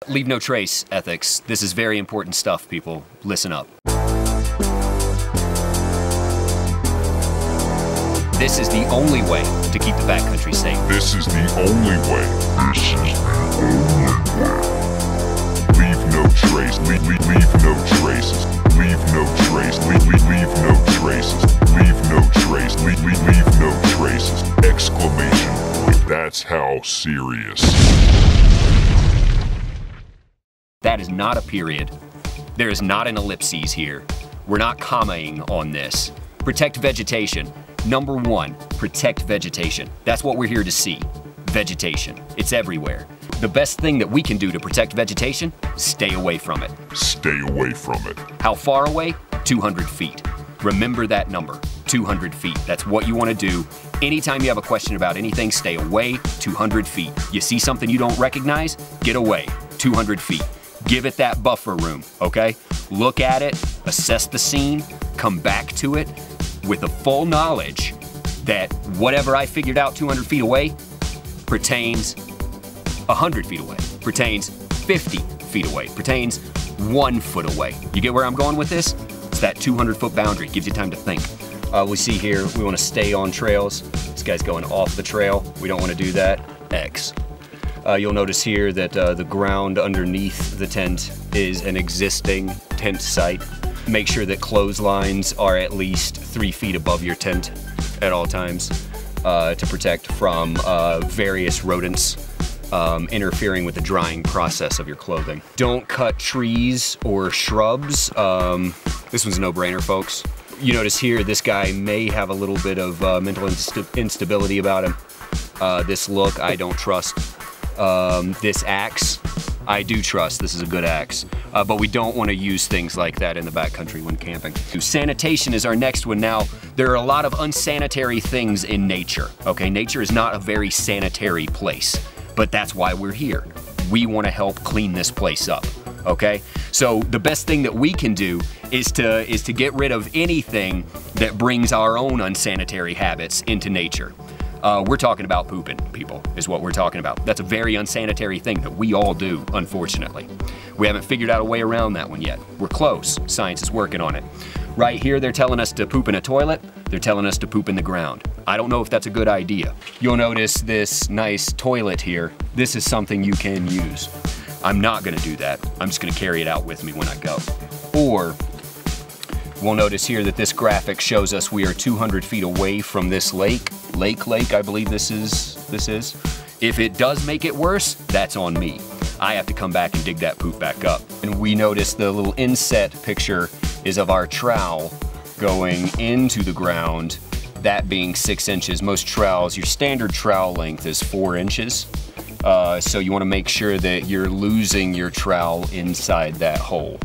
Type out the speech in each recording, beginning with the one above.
Leave no trace ethics. This is very important stuff, people. Listen up. This is the only way to keep the backcountry safe. This is the only way. This is the only way. Leave no trace. Leave no traces. Leave no trace. Leave no traces. Leave no trace. Leave no traces. Exclamation point. That's how serious. That is not a period. There is not an ellipses here. We're not commaing on this. Protect vegetation. Number one, protect vegetation. That's what we're here to see. Vegetation. It's everywhere. The best thing that we can do to protect vegetation, stay away from it. Stay away from it. How far away? 200 feet. Remember that number, 200 feet. That's what you want to do. Anytime you have a question about anything, stay away 200 feet. You see something you don't recognize? Get away 200 feet. Give it that buffer room, okay? Look at it, assess the scene, come back to it with the full knowledge that whatever I figured out 200 feet away pertains 100 feet away, pertains 50 feet away, pertains 1 foot away. You get where I'm going with this? It's that 200-foot boundary. Gives you time to think. We see here, we want to stay on trails. This guy's going off the trail. We don't want to do that. X. You'll notice here that the ground underneath the tent is an existing tent site. Make sure that clotheslines are at least 3 feet above your tent at all times to protect from various rodents interfering with the drying process of your clothing. Don't cut trees or shrubs. This one's a no-brainer, folks. You notice here, this guy may have a little bit of mental instability about him. This look, I don't trust. This axe, I do trust. This is a good axe. But we don't want to use things like that in the backcountry when camping. Sanitation is our next one. Now, there are a lot of unsanitary things in nature, okay? Nature is not a very sanitary place, but that's why we're here. We want to help clean this place up, okay? So the best thing that we can do is to get rid of anything that brings our own unsanitary habits into nature. We're talking about pooping, people, is what we're talking about. That's a very unsanitary thing that we all do, unfortunately. We haven't figured out a way around that one yet. We're close. Science is working on it. Right here, they're telling us to poop in a toilet. They're telling us to poop in the ground. I don't know if that's a good idea. You'll notice this nice toilet here. This is something you can use. I'm not gonna do that. I'm just gonna carry it out with me when I go. Or, we'll notice here that this graphic shows us we are 200 feet away from this lake. Lake, I believe this is. If it does make it worse, that's on me. I have to come back and dig that poop back up. And we notice the little inset picture is of our trowel going into the ground, that being 6 inches. Most trowels, your standard trowel length is 4 inches. So you wanna make sure that you're losing your trowel inside that hole.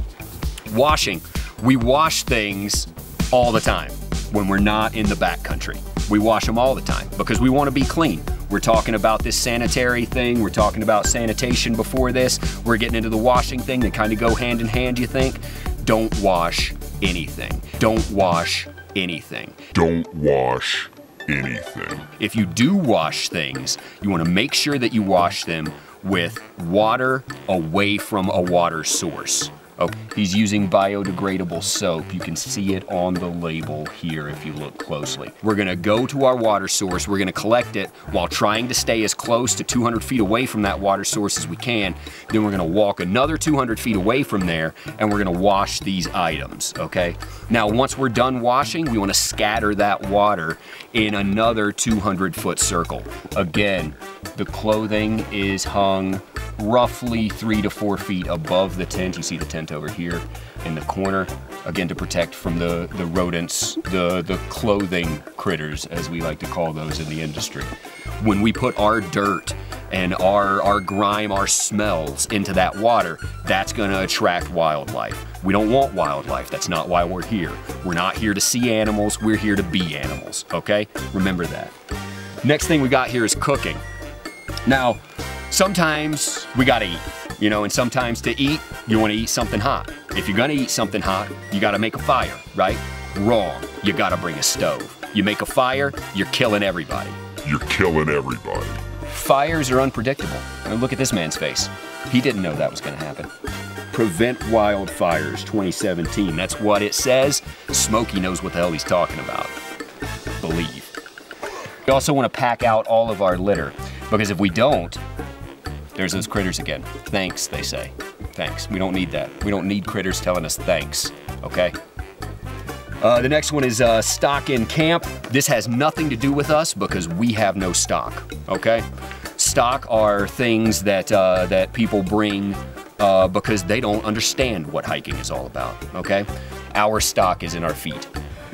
Washing. We wash things all the time when we're not in the backcountry. We wash them all the time because we want to be clean. We're talking about this sanitary thing. We're talking about sanitation before this. We're getting into the washing thing. They kind of go hand in hand, you think? Don't wash anything. Don't wash anything. Don't wash anything. If you do wash things, you want to make sure that you wash them with water away from a water source. Oh, he's using biodegradable soap. You can see it on the label here if you look closely. We're gonna go to our water source, we're gonna collect it while trying to stay as close to 200 feet away from that water source as we can. Then we're gonna walk another 200 feet away from there and we're gonna wash these items, okay? Now, once we're done washing, we wanna scatter that water in another 200-foot circle. Again, the clothing is hung roughly 3 to 4 feet above the tent. You see the tent over here in the corner. Again, to protect from the rodents, the clothing critters, as we like to call those in the industry. When we put our dirt and our grime, our smells into that water, that's gonna attract wildlife. We don't want wildlife. That's not why we're here. We're not here to see animals. We're here to be animals, okay? Remember that. Next thing we got here is cooking. Now, sometimes we gotta eat, you know, and sometimes to eat, you wanna eat something hot. If you're gonna eat something hot, you gotta make a fire, right? Wrong. You gotta bring a stove. You make a fire, you're killing everybody. You're killing everybody. Fires are unpredictable. Look at this man's face. He didn't know that was going to happen. Prevent wildfires 2017. That's what it says. Smokey knows what the hell he's talking about. Believe. We also want to pack out all of our litter, because if we don't, there's those critters again. Thanks, they say. Thanks. We don't need that. We don't need critters telling us thanks, okay? The next one is stock in camp. This has nothing to do with us because we have no stock, okay? Stock are things that, that people bring because they don't understand what hiking is all about, okay? Our stock is in our feet.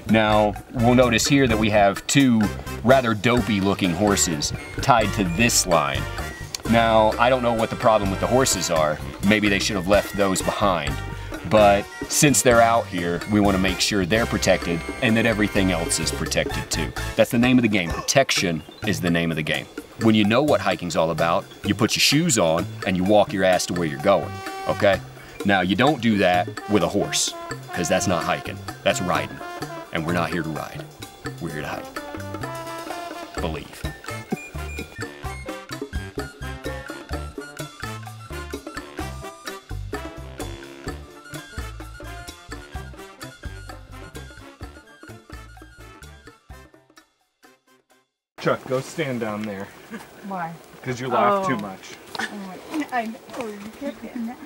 Now, we'll notice here that we have two rather dopey looking horses tied to this line. Now, I don't know what the problem with the horses are. Maybe they should have left those behind. But since they're out here, we want to make sure they're protected and that everything else is protected too. That's the name of the game. Protection is the name of the game. When you know what hiking's all about, you put your shoes on and you walk your ass to where you're going, okay? Now, you don't do that with a horse, because that's not hiking, that's riding. And we're not here to ride, we're here to hike. Believe. Chuck, go stand down there. Why? Because you laugh too much. I know, you get that.